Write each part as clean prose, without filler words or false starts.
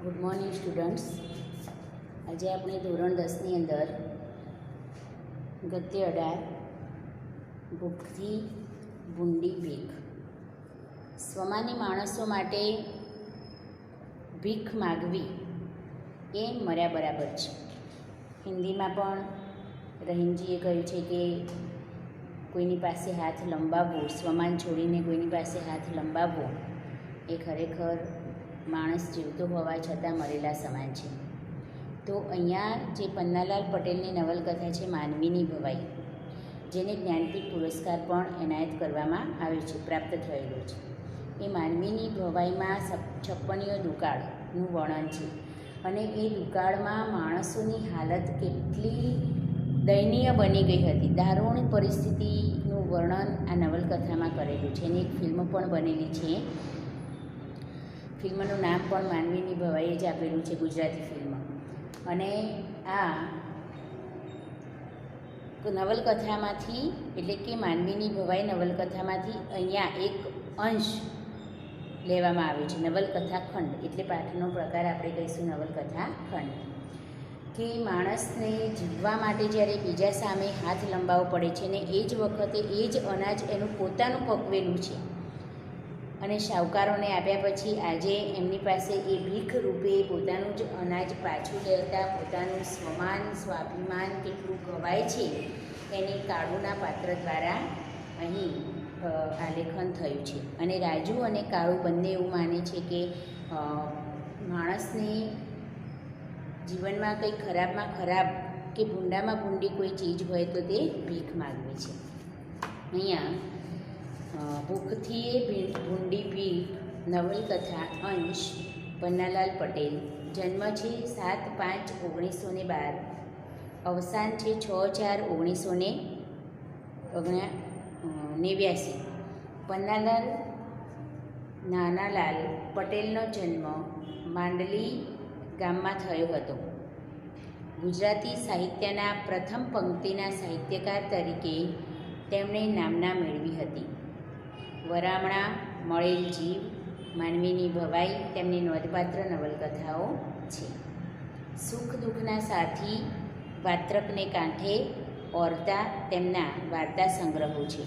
Good morning students. આજે આપણે ધોરણ 10ની અંદર ગદ્ય 18 ભૂખથી ભૂંડી ભીખ. સ્વમાની માણસો માટે ભીખ માગવી એ મર્યા બરાબર છે. હિન્દીમાં પણ રહીમજીએ કહ્યું છે કે કોઈની પાસે હાથ લંબાવવો, સ્વમાન છોડીને કોઈની પાસે હાથ લંબાવવો એ ખરેખર માણસ જીવતો હોવા છતાં મરેલા સમાન છે. તો અહીંયા જે પન્નાલાલ પટેલની નવલકથા છે માનવીની ભવાઈ, જેને જ્ઞાનપીઠ પુરસ્કાર પણ એનાયત કરવામાં આવ્યો છે, પ્રાપ્ત થયેલો છે. એ માનવીની ભવાઈમાં છપ્પનિયો દુકાળનું વર્ણન છે અને એ દુકાળમાં માણસોની હાલત કેટલી દયનીય બની ગઈ હતી, દારૂણ પરિસ્થિતિનું વર્ણન આ નવલકથામાં કરેલું છે. એની એક ફિલ્મ પણ બનેલી છે. ફિલ્મનું નામ પણ માનવીની ભવાઈએ જ આપેલું છે, ગુજરાતી ફિલ્મ. અને આ નવલકથામાંથી એટલે કે માનવીની ભવાઈ નવલકથામાંથી અહીંયા એક અંશ લેવામાં આવ્યો છે, નવલકથા ખંડ. એટલે પાઠનો પ્રકાર આપણે કહીશું નવલકથા ખંડ. કે માણસને જીવવા માટે જ્યારે બીજા સામે હાથ લંબાવવો પડે છે ને એ જ વખતે એ જ અનાજ એનું પોતાનું પકવેલું છે અને શાહુકારોને આપ્યા પછી આજે એમની પાસે એ ભીખ રૂપે પોતાનું જ અનાજ પાછું લેતા પોતાનું સ્વમાન સ્વાભિમાન કેટલું ગવાય છે એની કાળુના પાત્ર દ્વારા અહીં આલેખન થયું છે. અને રાજુ અને કાળુ બંને એવું માને છે કે માણસને જીવનમાં કંઈ ખરાબમાં ખરાબ કે ભૂંડામાં ભૂંડી કોઈ ચીજ હોય તો તે ભીખ માગવી છે. અહીંયા ભૂખથી એ ભૂંડી ભીખ નવલકથા અંશ પન્નાલાલ પટેલ. જન્મ છે 7/5/1912, અવસાન છે 6/4/1989. પન્નાલાલ નાનાલાલ પટેલનો જન્મ માંડલી ગામમાં થયો હતો. ગુજરાતી સાહિત્યના પ્રથમ પંક્તિના સાહિત્યકાર તરીકે તેમણે નામના મેળવી હતી. વરામણા, મળેલ જીવ, માનવીની ભવાઈ તેમની નોંધપાત્ર નવલકથાઓ છે. સુખ દુઃખના સાથી, વાત્રકને કાંઠે ઓરતા તેમના વાર્તા સંગ્રહો છે.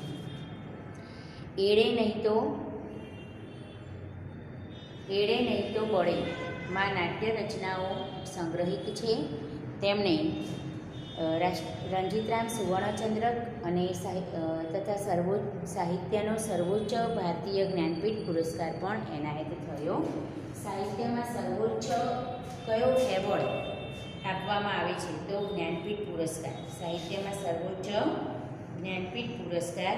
એળે નહીં તો બળે માં નાટ્ય રચનાઓ સંગ્રહિત છે. તેમણે રણજીતરામ સુવર્ણચંદ્રક અને તથા સાહિત્યનો સર્વોચ્ચ ભારતીય જ્ઞાનપીઠ પુરસ્કાર પણ એનાયત થયો. સાહિત્યમાં સર્વોચ્ચ કયો એવોર્ડ આપવામાં આવે છે તો જ્ઞાનપીઠ પુરસ્કાર. સાહિત્યમાં સર્વોચ્ચ જ્ઞાનપીઠ પુરસ્કાર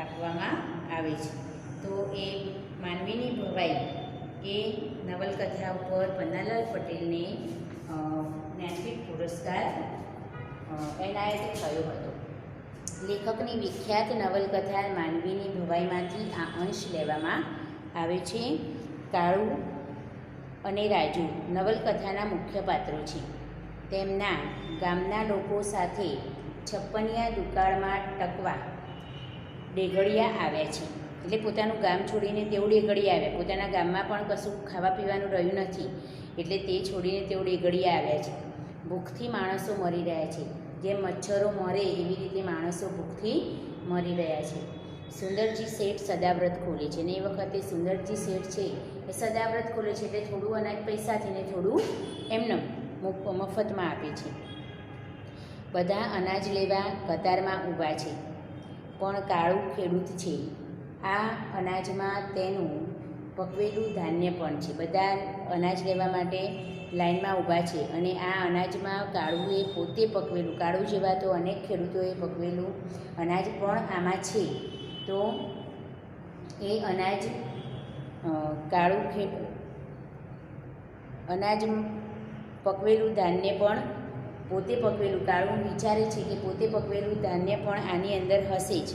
આપવામાં આવે છે. તો એ માનવીની ભવાઈ એ નવલકથા ઉપર પન્નાલાલ પટેલને જ્ઞાનપીઠ પુરસ્કાર એનાયત થયો હતો. લેખકની વિખ્યાત નવલકથા માનવીની ભવાઈમાંથી આ અંશ લેવામાં આવે છે. કાળુ અને રાજુ નવલકથાના મુખ્ય પાત્રો છે. તેમના ગામના લોકો સાથે છપ્પનિયા દુકાળમાં ટકવા ડેઘડિયા આવ્યા છે. એટલે પોતાનું ગામ છોડીને તેઓ ડેઘડિયા આવ્યા. પોતાના ગામમાં પણ કશું ખાવા પીવાનું રહ્યું નથી એટલે તે છોડીને તેઓ ડેઘડિયા આવ્યા છે. ભૂખથી માણસો મરી રહ્યા છે. જેમ મચ્છરો મરે એવી રીતે માણસો ભૂખથી મરી રહ્યા છે. સુંદરજી શેઠ સદાવ્રત ખોલે છે ને એ વખતે સુંદરજી શેઠ છે એ સદાવ્રત ખોલે છે એટલે થોડું અનાજ પૈસાથી ને થોડું એમને મફતમાં આપે છે. બધા અનાજ લેવા કતારમાં ઊભા છે પણ કાળુ ખેડૂત છે. આ અનાજમાં તેનું પકવેલું ધાન્ય પણ છે. બધા અનાજ લેવા માટે લાઈનમાં ઊભા છે અને આ અનાજમાં કાળુએ પોતે પકવેલું, કાળુ જેવા તો અનેક ખેડૂતોએ પકવેલું અનાજ પણ આમાં છે. તો એ અનાજ અનાજ પકવેલું ધાન્ય પણ પોતે પકવેલું, કાળુ વિચારે છે કે પોતે પકવેલું ધાન્ય પણ આની અંદર હશે જ.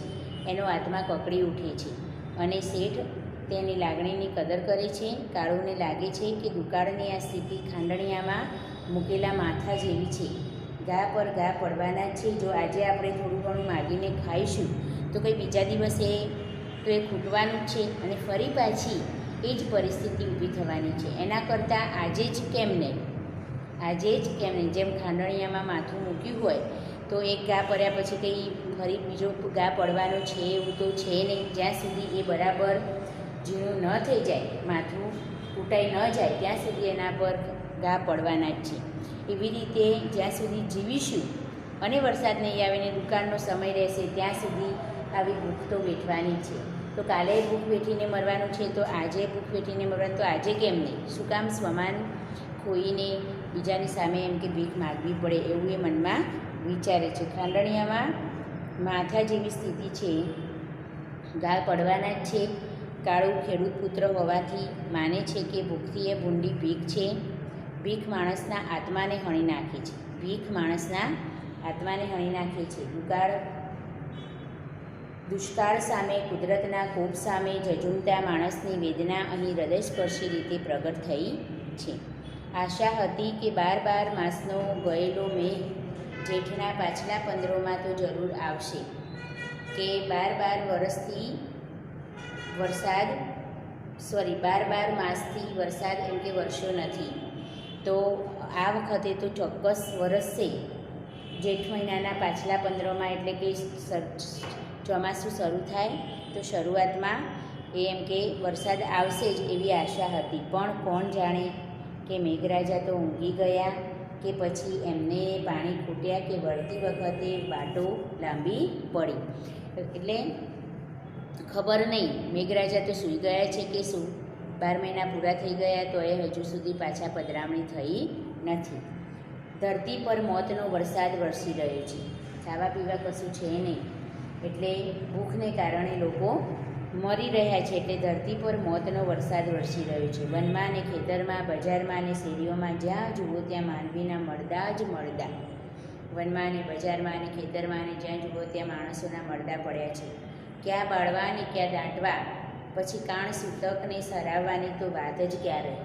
એનો આત્મા કકડી ઉઠે છે અને શેઠ તેની લાગણીની કદર કરે છે. કાળુને લાગે છે કે દુકાળની આ સ્થિતિ ખાંડણિયામાં મૂકેલા માથા જેવી છે. ઘા પર ઘા પડવાના જ છે. જો આજે આપણે થોડું ઘણું માગીને ખાઈશું તો કંઈ બીજા દિવસે તો એ ખૂટવાનું જ છે અને ફરી પાછી એ એ જ પરિસ્થિતિ ઊભી થવાની છે. એના કરતાં આજે જ કેમ નહીં, આજે જ કેમ નહીં. જેમ ખાંડણીયામાં માથું મૂક્યું હોય તો એક ઘા પડ્યા પછી કંઈ ફરી બીજો ઘા પડવાનો છે એવું તો છે નહીં. જ્યાં સુધી એ બરાબર ઝીણું ન થઈ જાય, માથું તૂટાઈ ન જાય ત્યાં સુધી એના પર ઘા પડવાના જ છે. એવી રીતે જ્યાં સુધી જીવીશું અને વરસાદ નહીં આવે ને દુકાળનો સમય રહેશે ત્યાં સુધી આવી ભૂખ તો વેઠવાની છે. તો કાલે ભૂખ વેઠીને મરવાનું છે તો આજે ભૂખ વેઠીને મરવાનું, તો આજે કેમ નહીં? શું કામ સ્વમાન ખોઈને બીજાની સામે એમ કે ભીખ માગવી પડે એવું એ મનમાં વિચારે છે. ખાંડણીયામાં માથા જેવી સ્થિતિ છે, ઘા પડવાના જ છે. કાળું ખેડૂત પુત્ર હોવાથી માને છે કે ભૂખથી એ ભૂંડી ભીખ છે. ભીખ માણસના આત્માને હણી નાખે છે, ભીખ માણસના આત્માને હણી નાખે છે. દુષ્કાળ સામે, કુદરતના કોપ સામે ઝઝૂમતા માણસની વેદના અહીં હૃદયસ્પર્શી રીતે પ્રગટ થઈ છે. આશા હતી કે 12 માસનો ગયેલો મેઘ જેઠના પાછલા 15માં તો જરૂર આવશે, કે 12 વર્ષથી વરસાદ 12 માસથી વરસાદ એમ કે વર્ષો નથી, તો આ વખતે તો ચોક્કસ વરસશે. જેઠ મહિનાના પાછલા 15માં, એટલે કે ચોમાસું શરૂ થાય તો શરૂઆતમાં એમ કે વરસાદ આવશે જ એવી આશા હતી. પણ કોણ જાણે કે મેઘરાજા તો ઊંઘી ગયા કે પછી એમને પાણી ખૂટ્યા કે વળતી વખતે વાટો લાંબી પડી, એટલે ખબર નહીં. મેઘરાજા તો સૂઈ ગયા છે કે શું? 12 મહિના પૂરા થઈ ગયા તો એ હજુ સુધી પાછા પધરામણી થઈ નથી. ધરતી પર મોતનો વરસાદ વરસી રહ્યો છે. ખાવા પીવા કશું છે નહીં, એટલે ભૂખને કારણે લોકો મરી રહ્યા છે. એટલે ધરતી પર મોતનો વરસાદ વરસી રહ્યો છે. વનમાં ને ખેતરમાં, બજારમાં ને શેરીઓમાં જ્યાં જુઓ ત્યાં માનવીના મળદા જ મળદા. વનમાં ને બજારમાં ને ખેતરમાં ને જ્યાં જુઓ ત્યાં માણસોના મળદા પડ્યા છે. ક્યાં બાળવા ને ક્યાં દાંટવા, પછી કાણ સૂતકને સરાવવાની તો વાત જ ક્યાં રહી.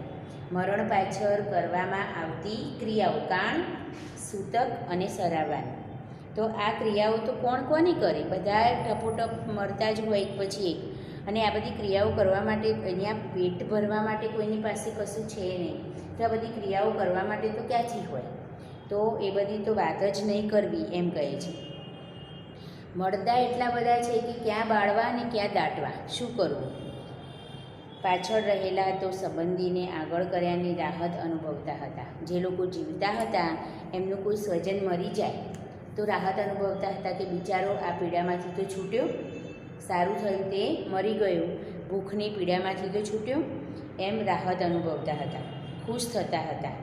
મરણ પાછળ કરવામાં આવતી ક્રિયાઓ, કાણ, સૂતક અને સરાવવાની, તો આ ક્રિયાઓ તો કોણ કોની કરે? બધા ટપોટપ મરતા જ હોય એક પછી એક. અને આ બધી ક્રિયાઓ કરવા માટે અહીંયા પેટ ભરવા માટે કોઈની પાસે કશું છે નહીં, તો આ બધી ક્રિયાઓ કરવા માટે તો ક્યાંથી હોય? તો એ બધી તો વાત જ નહીં કરવી એમ કહે છે. મળદા એટલા બધા છે કે ક્યાં બાળવા ને ક્યાં દાટવા, શું કરવું? પાછળ રહેલા તો સંબંધીને આગળ કર્યાની રાહત અનુભવતા હતા. જે લોકો જીવતા હતા એમનું કોઈ સ્વજન મરી જાય તો રાહત અનુભવતા હતા કે બિચારો આ પીડામાંથી તો છૂટ્યો, સારું થયું તે મરી ગયો, ભૂખની પીડામાંથી તો છૂટ્યો, એમ રાહત અનુભવતા હતા. ખુશ થતા હતા,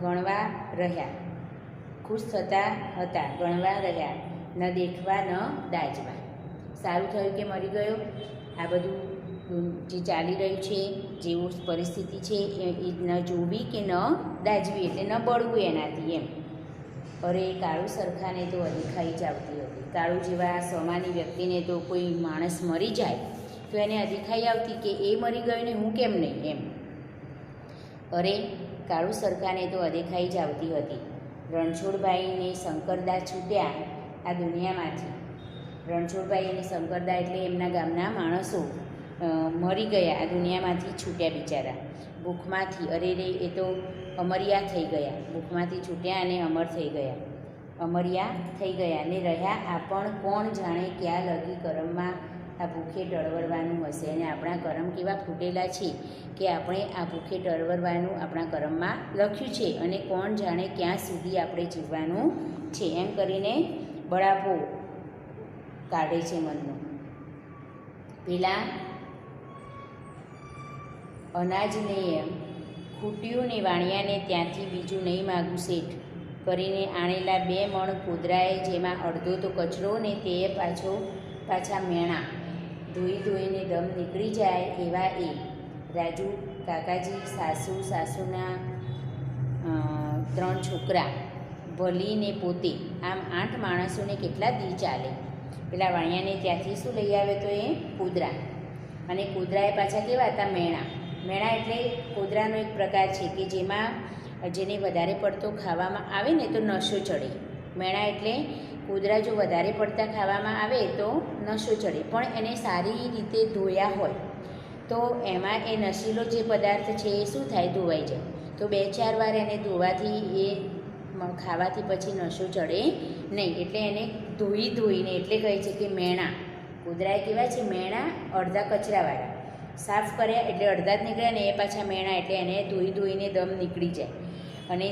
ગણવા રહ્યા, ખુશ થતા હતા, ગણવા રહ્યા, ન દેખવા ન દાજવા. સારું થયું કે મરી ગયો. આ બધું જે ચાલી રહ્યું છે, જેવું પરિસ્થિતિ છે એ ન જોવી કે ન દાજવી, એટલે ન બળવું એનાથી એમ. અરે કાળુ સરખાને તો અદેખાઈ જ આવતી હતી. કાળુ જેવા સ્વમાની વ્યક્તિને તો કોઈ માણસ મરી જાય તો એને અદેખાઈ આવતી કે એ મરી ગયો ને હું કેમ નહીં એમ. અરે કાળુ સરખાને તો અદેખાઈ જ આવતી હતી. રણછોડભાઈને શંકરદા છૂટ્યા આ દુનિયામાંથી. રણછોડભાઈ અને શંકરદા એટલે એમના ગામના માણસો મરી ગયા, આ દુનિયામાંથી છૂટ્યા બિચારા ભૂખમાંથી. અરે રે, એ તો અમર્યા થઈ ગયા, ભૂખમાંથી છૂટ્યા અને અમર થઈ ગયા, અમર્યા થઈ ગયા. અને રહ્યા આ પણ કોણ જાણે ક્યાં લગી કરમમાં આ ભૂખે ટળવળવાનું હશે. અને આપણા કરમ કેવા ફૂટેલા છે કે આપણે આ ભૂખે ટળવળવાનું આપણા કરમમાં લખ્યું છે, અને કોણ જાણે ક્યાં સુધી આપણે જીવવાનું છે. એમ કરીને બળાપો કાઢે છે મનનો. પેલા અનાજને ખૂટ્યું ને વાણિયાને ત્યાંથી બીજું નહીં માગું શેઠ કરીને આણેલા 2 મણ કૂદરાએ, જેમાં અડધો તો કચરો ને તે પાછા મેણા ધોઈને દમ નીકળી જાય એવા એ. રાજુ કાકાજી, સાસુના 3 છોકરા, ભલી ને પોતે, આમ 8 માણસોને કેટલા દી ચાલે. પેલા વાણિયાને ત્યાંથી શું લઈ આવે તો એ કૂદરા, અને કૂદરાએ પાછા કેવા હતા? મેણા. મેણા એટલે કૂદરાનો એક પ્રકાર છે કે જેમાં જેને વધારે પડતો ખાવામાં આવે ને તો નશો ચડે. મેણા એટલે કૂદરા જો વધારે પડતા ખાવામાં આવે તો નશો ચડે, પણ એને સારી રીતે ધોયા હોય તો એમાં એ નશીલો જે પદાર્થ છે એ શું થાય, ધોવાઈ જાય. તો 2-4 વાર એને ધોવાથી એ ખાવાથી પછી નશો ચડે નહીં. એટલે એને ધોઈને એટલે કહે છે કે મેણા. કૂતરા કેવા છે, મેણા અડધા કચરાવાળા. સાફ કર્યા એટલે અડધા જ નીકળ્યા ને એ પાછા મેણા, એટલે એને ધોઈને દમ નીકળી જાય. અને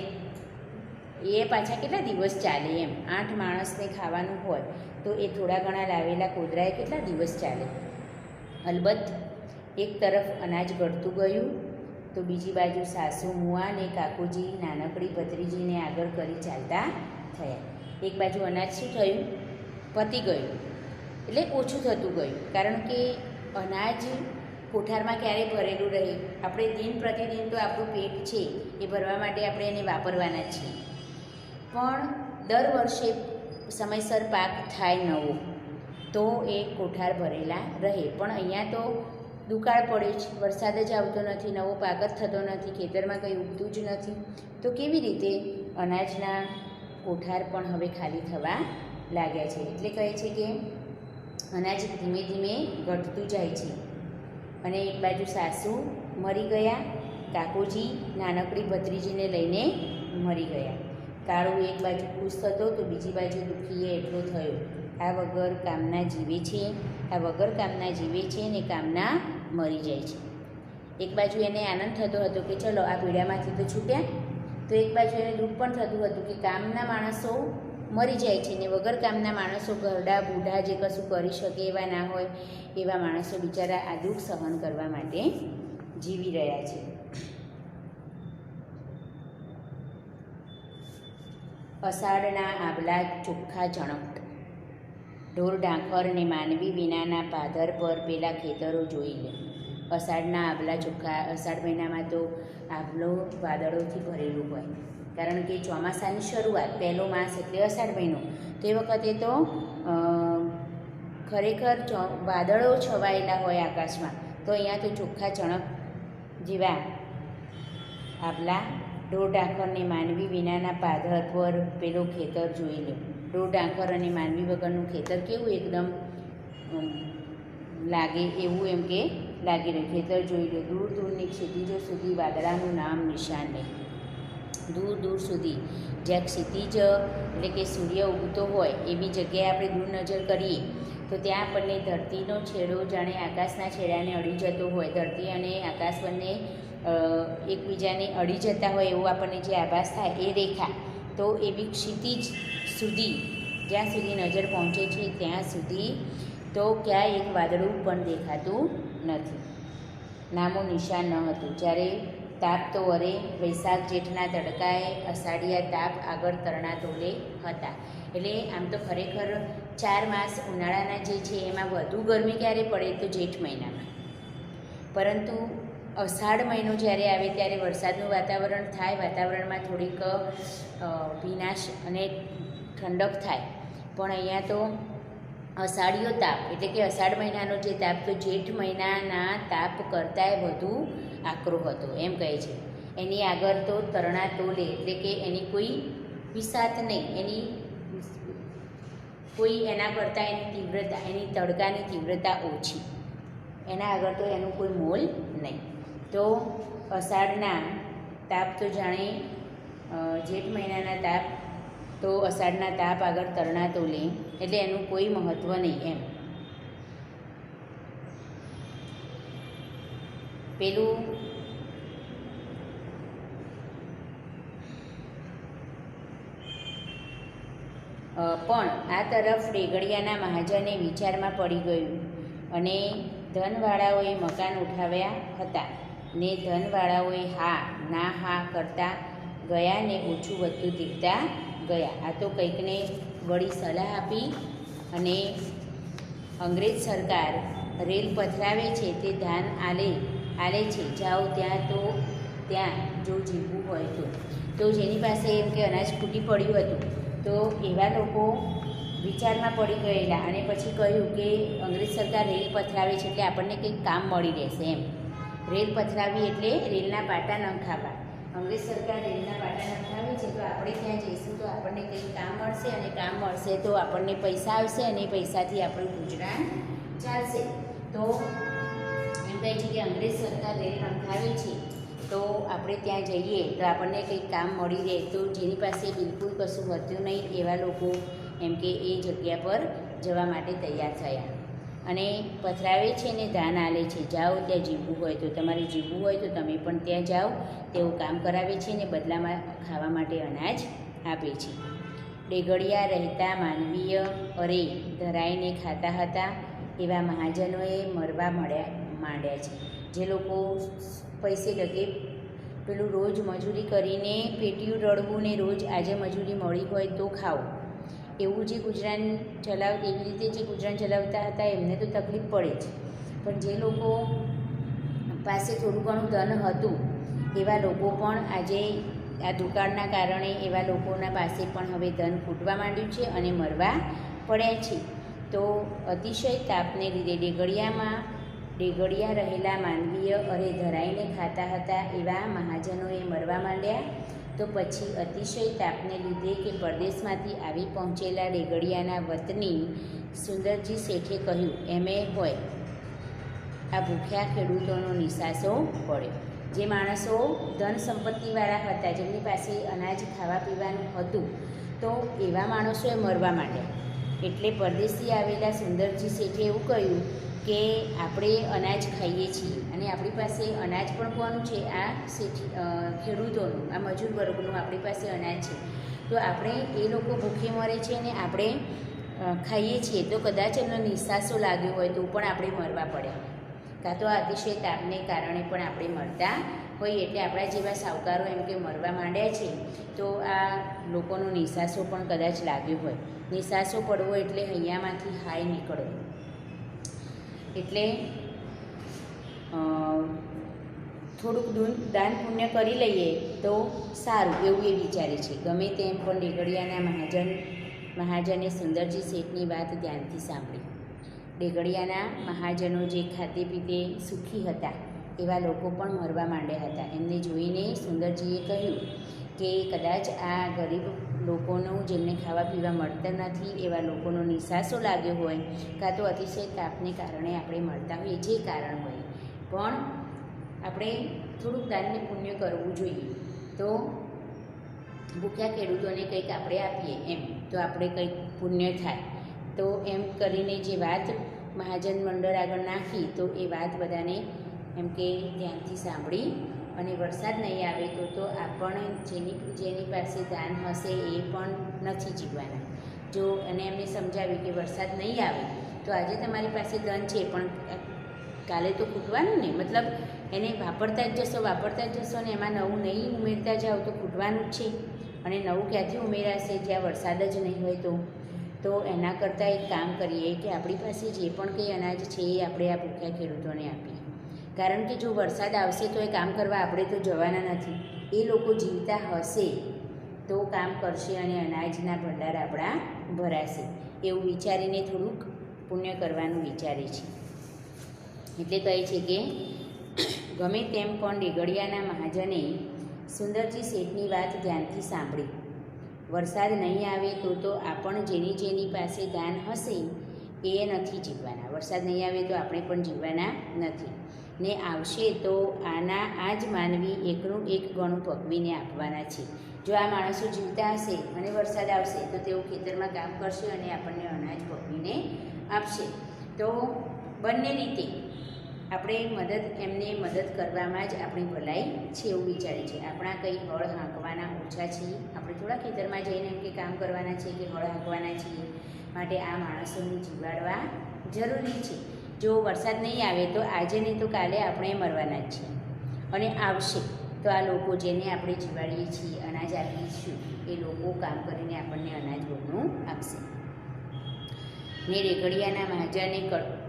એ પાછા કેટલા દિવસ ચાલે એમ. 8 માણસને ખાવાનું હોય તો એ થોડા ઘણા લાવેલા કોદરાએ કેટલા દિવસ ચાલે. અલબત્ત એક તરફ અનાજ ઘટતું ગયું તો બીજી બાજુ સાસુ મુઆ ને કાકુજી નાનકડી ભત્રીજીને આગળ કરી ચાલતા થયા. એક બાજુ અનાજ શું થયું, પતી ગયું, એટલે ઓછું થતું ગયું. કારણ કે અનાજ કોઠારમાં ક્યારે ભરેલું રહે, આપણે દિન પ્રતિદિન તો આપણું પેટ છે એ ભરવા માટે આપણે એને વાપરવાના જ છીએ. પણ દર વર્ષે સમયસર પાક થાય નવો તો એ કોઠાર ભરેલા રહે. પણ અહીંયા તો દુકાળ પડે છે, વરસાદ જ આવતો નથી, નવો પાક જ થતો નથી, ખેતરમાં કંઈ ઉગતું જ નથી. તો કેવી રીતે અનાજના કોઠાર પણ હવે ખાલી થવા લાગ્યા છે. એટલે કહે છે કે અનાજ ધીમે ધીમે ઘટતું જાય છે. અને એક બાજુ સાસુ મરી ગયા, કાકુજી નાનકડી ભત્રીજીને લઈને મરી ગયા. કાળુ એક બાજુ ખુશ થતો તો બીજી બાજુ દુઃખીએ એટલો થયો. આ વગર કામના જીવે છે, આ વગર કામના જીવે છે ને કામના મરી જાય છે. એક બાજુ એને આનંદ થતો હતો કે ચલો આ પીડામાંથી તો છૂટ્યા, તો એક બાજુ એને દુઃખ પણ થતું હતું કે કામના માણસો મરી જાય છે ને વગર કામના માણસો, ઘરડા બૂઢા જે કશું કરી શકે એવા ના હોય એવા માણસો બિચારા આ દુઃખ સહન કરવા માટે જીવી રહ્યા છે. અષાઢના આભલા ચોખ્ખા ચણક, ઢોર ઢાંખર ને માનવી વિનાના પાદર પર પેલા ખેતરો જોઈ લે. અષાઢના આભલા ચોખ્ખા, અષાઢ મહિનામાં તો આભલો વાદળોથી ભરેલું હોય. કારણ કે ચોમાસાની શરૂઆત, પહેલો માસ એટલે અષાઢ મહિનો. તો એ વખતે તો ખરેખર વાદળો છવાયેલા હોય આકાશમાં. તો અહીંયા તો ચોખ્ખા ચણક જેવા આભલા, ઢોર ઢાંખર ને માનવી વિનાના પાદર પર પેલો ખેતર જોઈ લે. ઢોર ઢાંખર અને માનવી વગરનું ખેતર કેવું એકદમ લાગે એવું એમ કે લાગી રહ્યું. ખેતર જોઈ લે. દૂર દૂરની ક્ષિતિજો સુધી વાદળાનું નામ નિશાન નહીં. દૂર દૂર સુધી જ્યાં ક્ષિતિજ એટલે કે સૂર્ય ઉગતો હોય એવી જગ્યાએ આપણે દૂર નજર કરીએ તો ત્યાં આપણને ધરતીનો છેડો જાણે આકાશના છેડાને અડી જતો હોય. ધરતી અને આકાશ બંને એકબીજાને અડી જતા હોય એવો આપણને જે આભાસ થાય એ રેખા. તો એવી ક્ષિતિજ સુધી જ્યાં સુધી નજર પહોંચે છે ત્યાં સુધી તો ક્યાંય એક વાદળું પણ દેખાતું નથી. નામો નિશાન ન હતું. જ્યારે તાપ તો વરે, વૈશાખ જેઠના તડકાએ અષાઢિયા તાપ આગળ તરણા તોલે હતા. એટલે આમ તો ખરેખર 4 માસ ઉનાળાના જે છે એમાં વધુ ગરમી ક્યારે પડે તો જેઠ મહિનામાં. પરંતુ અષાઢ મહિનો જ્યારે આવે ત્યારે વરસાદનું વાતાવરણ થાય, વાતાવરણમાં થોડીક ભીનાશ અને ઠંડક થાય. પણ અહીંયા તો અષાઢિયો તાપ એટલે કે અષાઢ મહિનાનો જે તાપ તો જેઠ મહિનાના તાપ કરતાંય વધુ આકરો હતો એમ કહે છે. એની આગળ તો તરણા તોલે એટલે કે એની કોઈ વિસાત નહીં, એની કોઈ એના કરતાં એની તીવ્રતા, એની તડકાની તીવ્રતા ઓછી, એના આગળ તો એનું કોઈ મોલ નહીં. તો અષાઢના તાપ તો જાણે જેઠ મહિનાના તાપ તો અષાઢના તાપ આગળ તરણા તોલે એટલે એનું કોઈ મહત્ત્વ નહીં એમ. પેલું પણ આ તરફ રેગડિયાના મહાજને વિચારમાં પડી ગયું અને ધનવાળાઓએ મકાન ઉઠાવ્યા હતા ને ધનવાળાઓએ હા ના હા કરતા ગયા ને ઓછું વધતું દીધતા ગયા. આ તો કંઈકને વળી સલાહ આપી અને અંગ્રેજ સરકાર રેલ પથરાવે છે તે ધાન આલે છે. જાઓ ત્યાં જો જીવવું હોય તો જેની પાસે એમ કે અનાજ ખૂટી પડ્યું હતું તો એવા લોકો વિચારમાં પડી ગયેલા અને પછી કહ્યું કે અંગ્રેજ સરકાર રેલ પથરાવે છે એટલે આપણને કંઈક કામ મળી રહેશે એમ. રેલ પથરાવી એટલે રેલના પાટા ન ખાવા. અંગ્રેજ સરકાર રેલના પાટા નખાવે છે તો આપણે ત્યાં જઈશું તો આપણને કંઈક કામ મળશે અને કામ મળશે તો આપણને પૈસા આવશે અને પૈસાથી આપણું ગુજરાન ચાલશે. તો એમ કહે કહે છે કે અંગ્રેજ સરકાર રેલ રંખાવે છે તો આપણે ત્યાં જઈએ તો આપણને કંઈક કામ મળી રહે, તો જેની પાસે બિલકુલ કશું હતું નહીં એવા લોકો એમ કે એ જગ્યા પર જવા માટે તૈયાર થયા અને પથરાવે છે ને દાન આલે છે, જાઓ ત્યાં જીવવું હોય તો, તમારે જીવવું હોય તો તમે પણ ત્યાં જાઓ, તેવું કામ કરાવે છે ને બદલામાં ખાવા માટે અનાજ આપે છે. ડેગડિયા રહેતા માનવીય અરે ધરાઈને ખાતા હતા એવા મહાજનોએ મરવા માંડ્યા છે. જે લોકો પૈસે ડગે પેલું રોજ મજૂરી કરીને પેટીયું રડવું ને રોજ આજે મજૂરી મળી હોય તો ખાઓ, એવું જે ગુજરાન એવી રીતે જે ગુજરાન ચલાવતા હતા એમને તો તકલીફ પડે જ, પણ જે લોકો પાસે થોડું ઘણું ધન હતું એવા લોકો પણ આજે આ દુકાળના કારણે એવા લોકોના પાસે પણ હવે ધન ખૂટવા માંડ્યું છે અને મરવા પડ્યા છે. તો અતિશય તાપને લીધે ડેગડિયા રહેલા માનવીય અરે ધરાઈને ખાતા હતા એવા મહાજનોએ મરવા માંડ્યા. તો પછી અતિશય તાપને લીધે કે પરદેશમાંથી આવી પહોંચેલા ડેગડિયાના વતની સુંદરજી શેઠે કહ્યું, એમે હોય આ ભૂખ્યા ખેડૂતોનો નિસાસો પડ્યો. જે માણસો ધન સંપત્તિવાળા હતા, જેમની પાસે અનાજ ખાવા પીવાનું હતું, તો એવા માણસોએ મરવા માંડ્યા. એટલે પરદેશથી આવેલા સુંદરજી શેઠે એવું કહ્યું કે આપણે અનાજ ખાઈએ છીએ અને આપણી પાસે અનાજ પણ કોનું છે? આ ખેડૂતોનું, આ મજૂર વર્ગનું આપણી પાસે અનાજ છે. તો આપણે એ લોકો ભૂખે મરે છે ને આપણે ખાઈએ છીએ, તો કદાચ એમનો નિસાસો લાગ્યો હોય તો પણ આપણે મરવા પડે, કાં તો અતિશય તાપને કારણે પણ આપણે મરતા હોઈએ. એટલે આપણા જેવા સાવકારો એમ કે મરવા માંડ્યા છે, તો આ લોકોનો નિસાસો પણ કદાચ લાગ્યો હોય. નિસાસો પડવો એટલે હૈયામાંથી હાય નીકળવો. એટલે થોડુંક દાન પુણ્ય કરી લઈએ તો સારું, એવું એ વિચારે છે. ગમે તેમ પણ ડેગડિયાના મહાજને સુંદરજી શેઠની વાત ધ્યાનથી સાંભળી. ડેગડિયાના મહાજનો જે ખાતે પીતે સુખી હતા એવા લોકો પણ મરવા માંડ્યા હતા. એમને જોઈને સુંદરજીએ કહ્યું કે કદાચ આ ગરીબ લોકોનું, જેમને ખાવા પીવા મળતા નથી એવા લોકોનો નિસાસો લાગ્યો હોય, કાં તો અતિશય તાપને કારણે આપણે મળતા હોઈએ, જે કારણ હોય, પણ આપણે થોડુંક દાનને પુણ્ય કરવું જોઈએ. તો ભૂખ્યા ખેડૂતોને કંઈક આપણે આપીએ એમ, તો આપણે કંઈક પુણ્ય થાય. તો એમ કરીને જે વાત મહાજન મંડળ આગળ નાખી, તો એ વાત બધાને એમ કે ધ્યાનથી સાંભળી. અને વરસાદ નહીં આવે તો આપણે જેની પાસે દાન હશે એ પણ નથી જીવવાના. જો અને એમને સમજાવ્યું કે વરસાદ નહીં આવે તો આજે તમારી પાસે ધન છે, પણ કાલે તો ખૂટવાનું ને, મતલબ એને વાપરતા જ જશો ને એમાં નવું નહીં ઉમેરતા જાઓ તો ખૂટવાનું જ છે. અને નવું ક્યાંથી ઉમેરાશે જ્યાં વરસાદ જ નહીં હોય તો એના કરતાં એક કામ કરીએ કે આપણી પાસે જે પણ કંઈ અનાજ છે એ આપણે આ ભૂખ્યા ખેડૂતોને આપીએ. કારણ કે જો વરસાદ આવશે તો એ કામ કરવા આપણે તો જવાના નથી, એ લોકો જીવતા હશે તો કામ કરશે અને અનાજના ભંડાર આપણા ભરાશે, એવું વિચારીને થોડુંક પુણ્ય કરવાનું વિચારે છે. એટલે કહે છે કે ગમે તેમ પણ ડેગડિયાના મહાજને સુંદરજી શેઠની વાત ધ્યાનથી સાંભળી. વરસાદ નહીં આવે તો આપણ જેની પાસે દાન હશે એ નથી જીવવાના. વરસાદ નહીં આવે તો આપણે પણ જીવવાના નથી, ને આવશે તો આ જ માનવી એકનું એક ગણું પકવીને આપવાના છે. જો આ માણસો જીવતા હશે અને વરસાદ આવશે તો તેઓ ખેતરમાં કામ કરશે અને આપણને અનાજ પકવીને આપશે. તો બંને રીતે આપણે એમને મદદ કરવામાં જ આપણી ભલાઈ છે એવું વિચારે છે. આપણા કંઈ હળ હાંકવાના ઓછા છીએ, આપણે થોડા ખેતરમાં જઈને એમ કે કામ કરવાના છે કે હળ હાંકવાના છીએ, માટે આ માણસોને જીવાડવા જરૂરી છે. જો વરસાદ નહીં આવે તો આજે નહીં તો કાલે આપણે મરવાના જ છીએ, અને આવશે તો આ લોકો જેને આપણે જીવાડીએ છીએ, અનાજ આપીશું, એ લોકો કામ કરીને આપણને અનાજ બહુનું આપશે. ને ડેગડિયાના મહાજને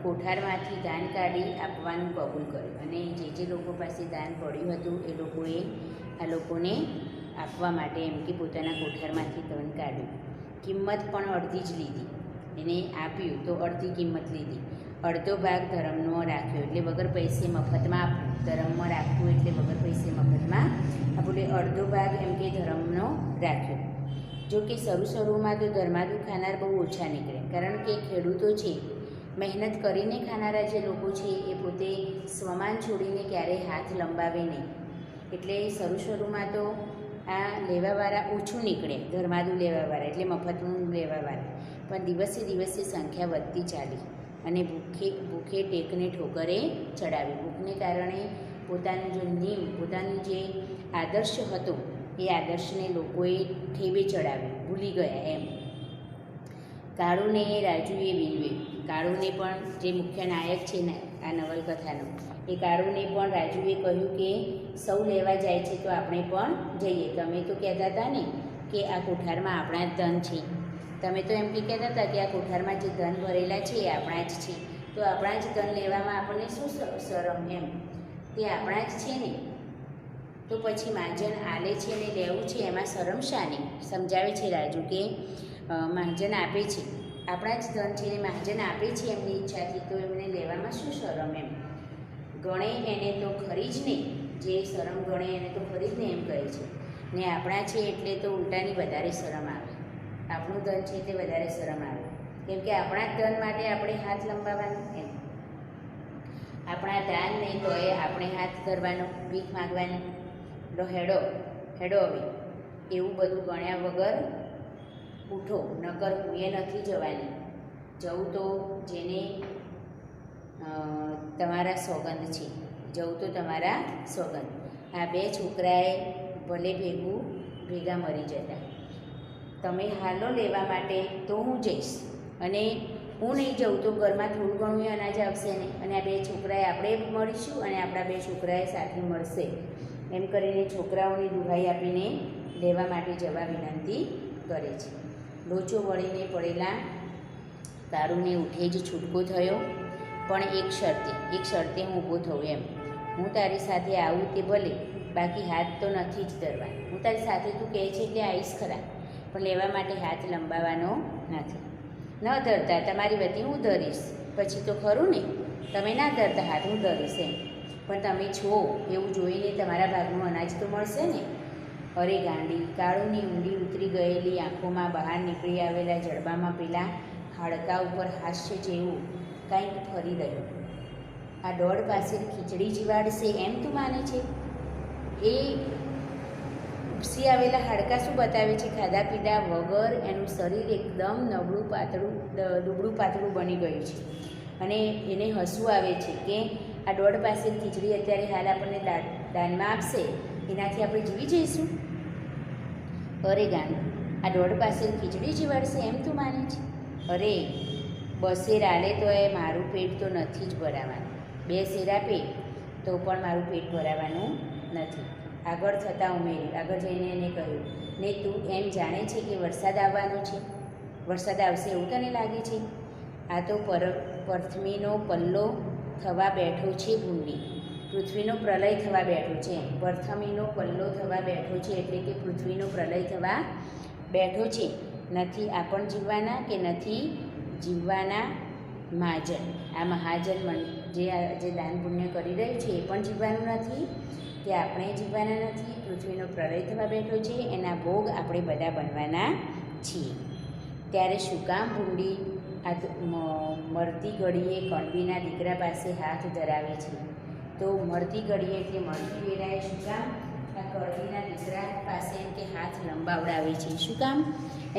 કોઠારમાંથી દાન કાઢી આપવાનું કબૂલ કર્યું, અને જે લોકો પાસે દાન પડ્યું હતું એ લોકોએ આ લોકોને આપવા માટે એમ કે પોતાના કોઠારમાંથી ધન કાઢ્યું. કિંમત પણ અડધી જ લીધી, એને આપ્યું તો અડધી કિંમત લીધી. અડધો ભાગ ધર્મનો રાખ્યો, એટલે વગર પૈસે મફતમાં આપ્યું. ધર્મમાં રાખવું એટલે વગર પૈસે મફતમાં આપવું, એટલે અડધો ભાગ એમ કે ધર્મનો રાખ્યો. જો કે શરૂમાં તો ધર્માદુ ખાનાર બહુ ઓછા નીકળે, કારણ કે ખેડૂતો છે મહેનત કરીને ખાનારા જે લોકો છે એ પોતે સ્વમાન છોડીને ક્યારેય હાથ લંબાવે નહીં. એટલે શરૂમાં તો આ લેવાવાળા ઓછું નીકળે, ધર્માદુ લેવાવાળા એટલે મફતનું લેવાવાળા, પણ દિવસે દિવસે સંખ્યા વધતી ચાલી અને ભૂખે ટેકને ઠોકરે ચડાવી. ભૂખને કારણે પોતાનું જે આદર્શ હતો એ આદર્શને લોકોએ ઠેબે ચડાવ્યું, ભૂલી ગયા એમ. કાળુને રાજુએ વિનવે. કાળુને પણ જે મુખ્ય નાયક છે ને આ નવલકથાનો, એ કાળુને પણ રાજુએ કહ્યું કે સૌ લેવા જાય છે તો આપણે પણ જઈએ. તમે તો કહેતા હતા ને કે આ કોઠારમાં આપણા જ ધન છે, તમે તો એમ બી કહેતા હતા કે આ કોઠારમાં જે ધન ભરેલા છે એ આપણા જ છે, તો આપણા જ ધન લેવામાં આપણને શું શરમ એમ, તે આપણા જ છે ને, તો પછી મહાજન આલે છે ને લેવું છે એમાં શરમ શાની? સમજાવે છે રાજુ કે મહાજન આપે છે, આપણા જ ધન છે ને મહાજન આપે છે એમની ઈચ્છાથી, તો એમને લેવામાં શું શરમ એમ. ગણે એને તો ખરી જ નહીં, જે શરમ ગણે એને તો ખરી જ નહીં એમ કહે છે. ને આપણા છે એટલે તો ઉલટાની વધારે શરમ આવે, આપણું ધન છે તે વધારે શરમ આવે, કેમ કે આપણા જ ધન માટે આપણે હાથ લંબાવવાનું એમ. આપણા દાન નહીં તો એ આપણે હાથ ધરવાનો, ભીખ માગવાની. હેડો હવે એવું બધું ગણ્યા વગર ઉઠો, નકર હુંએ નથી જવાની. જવું તો જેને તમારા સોગંદ છે, જવું તો તમારા સોગંદ. આ બે છોકરાએ ભલે ભેગા મરી જતા, તમે હાલો લેવા માટે તો હું જઈશ, અને હું નહીં જાઉં તો ઘરમાં થોડું ઘણું અનાજ આવશે ને, અને આ બે છોકરાએ આપણે મળીશું અને આપણા બે છોકરાએ સાથે મળશે. એમ કરીને છોકરાઓની દુહાઈ આપીને લેવા માટે જવા વિનંતી કરે છે. લોચો વળીને પડેલા કાળુને ઉઠે જ છૂટકો થયો, પણ એક શરતે હું ઊભો થયો એમ. હું તારી સાથે આવું તે ભલે, બાકી હાથ તો નથી જ ધરવા. હું તારી સાથે તું કહે છે એટલે આવીશ ખરા, પણ લેવા માટે હાથ લંબાવવાનો નથી. ન ધરતા તમારી વતી હું ધરીશ, પછી તો ખરું ને, તમે ના ધરતા હાથ હું ધરીશ એમ, પણ તમે છો એવું જોઈને તમારા ભાગનું અનાજ તો મળશે ને. અરે ગાંડી! કાળુની ઊંડી ઉતરી ગયેલી આંખોમાં બહાર નીકળી આવેલા જડબામાં પેલા હાડકા ઉપર હાસ્ય જેવું કંઈક ફરી રહ્યું. આ દોડ પાસે ખીચડી જીવાડશે એમ તું માને છે? એ ઉપસી આવેલા હાડકા શું બતાવે છે? ખાધા પીધા વગર એનું શરીર એકદમ દુબળું પાતળું બની ગયું છે, અને એને હસવું આવે છે કે આ દોડ પાસે ખીચડી અત્યારે હાલ આપણને દાનમાં આપશે, એનાથી આપણે જીવી જઈશું. અરે ગાંડ! આ દોડ પાસે ખીચડી જીવાડશે એમ તું માને છે? અરે બસેર આલે તો એ મારું પેટ તો નથી જ ભરાવાનું, 2 શેર આપે તો પણ મારું પેટ ભરાવાનું નથી. આગળ થતાં ઉમેર્યું, આગળ જઈને એને કહ્યું, ને તું એમ જાણે છે કે વરસાદ આવવાનો છે? વરસાદ આવશે એવું તને લાગે છે? આ તો પૃથ્વીનો પલ્લો થવા બેઠો છે ભૂંડી, પૃથ્વીનો પ્રલય થવા બેઠો છે. પૃથ્વીનો પલ્લો થવા બેઠો છે એટલે કે પૃથ્વીનો પ્રલય થવા બેઠો છે. નથી આપણ જીવવાના કે નથી જીવવાના મહાજન. આ મહાજન જે દાન પુણ્ય કરી રહ્યું છે એ પણ જીવવાનું નથી, કે આપણે જીવવાના નથી. પૃથ્વીનો પ્રલય થવા બેઠો છે, એના ભોગ આપણે બધા બનવાના છીએ. ત્યારે શું કામ ભૂંડી મરતી ઘડીએ કણબીના દીકરા પાસે હાથ ધરાવે છે? તો મરતી ઘડીએ એટલે મરતી વેળાએ શું કામ આ કણબીના દીકરા પાસે એમ કે હાથ લંબાવડાવે છે? શું કામ?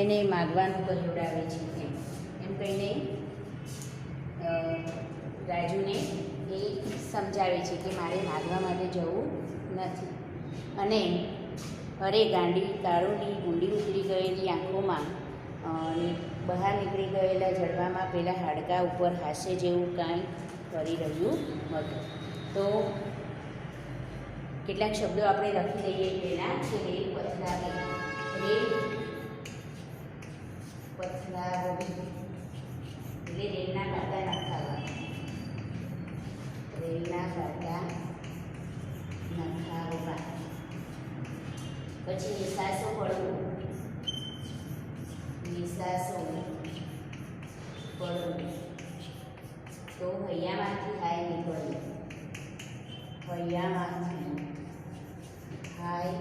એને માગવાનું કહેવડાવે છે એમ કહીને રાજુને એ સમજાવે છે કે મારે માગવા માટે જવું નથી. અને અરે ગાંડી! કાળુની ઊંડી ઉતરી ગયેલી આંખોમાં બહાર નીકળી ગયેલા જડબામાં પેલા હાડકા ઉપર હાસ્ય જેવું કાંઈ કરી રહ્યું હતું. તો કેટલાક શબ્દો આપણે લખી લઈએ પહેલાં કે રેલ પથરાવી, રેલ પથરાવી એટલે રેલના કાંટા નખાવા, રેલના કાંટા નખાવવા. પછી નિશાસો પડવું, નિશાસો પડવું, તો હૈયામાંથી હાય નીકળવું, હૈયામાંથી હાય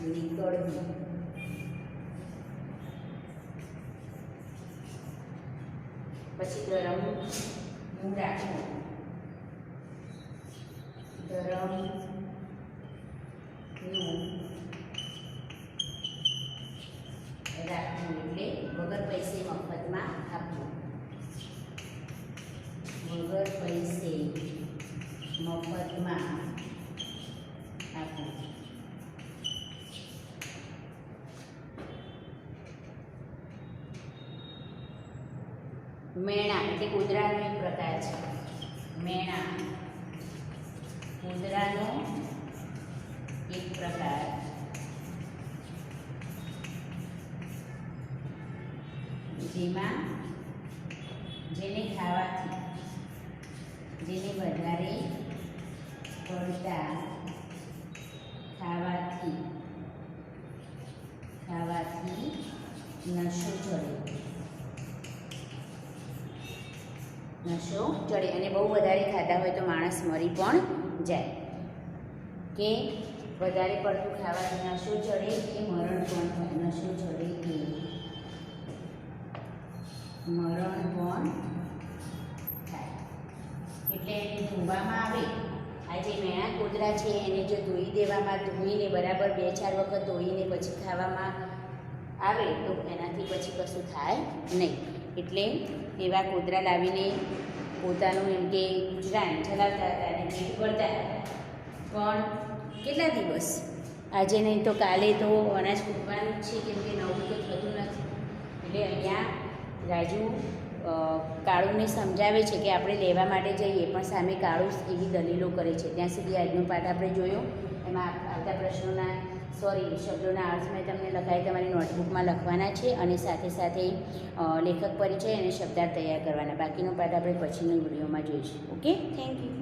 નીકળવું. પછી ધરમનું રાખવું, ધરમનું રાખવું એટલે વગર પૈસે મફતમાં આપવું, વગર પૈસે મફતમાં આપવું. મેણા એટલે કૂતરાનો એક પ્રકાર છે. મેણા કૂતરાનો એક પ્રકાર, જેમાં જેને ખાવાથી, જેને વધારે પડતા ખાવાથી નશો ચડે અને બહુ વધારે ખાતા હોય તો માણસ મરી પણ જાય. કે વધારે પડતું ખાવાથી નશો ચડે કે મરણ પણ થાય. નશો ચડે કે મરણ પણ થાય. એટલે એને ધોવામાં આવે. આ જે મેણા કૂતરા છે એને જો ધોઈ દેવામાં, ધોઈને બરાબર 2-4 વખત ધોઈને પછી ખાવામાં આવે તો એનાથી પછી કશું થાય નહીં. એટલે એવા કૂતરા લાવીને પોતાનું એમ કે ગુજરાન ચલાવતા હતા અને પેટ ભરતા હતા. પણ કેટલા દિવસ, આજે નહીં તો કાલે તો અનાજ ફૂટવાનું જ છે, કેમ કે નવું તો થતું નથી. એટલે અહીંયા રાજુ કાળુને સમજાવે છે કે આપણે લેવા માટે જઈએ પણ સામે કાળુ એવી દલીલો કરે છે. ત્યાં સુધી આજનો પાઠ આપણે જોયો. એમાં આવતા પ્રશ્નોના શબ્દોના અર્થ મેં તમને લખાય તમારી નોટબુકમાં લખવાના છે અને સાથે સાથે લેખક પરિચય અને શબ્દાર્થ તૈયાર કરવાના. બાકીનો પાઠ આપણે પછીની વિડીયોમાં જોઈશું. Okay, thank you.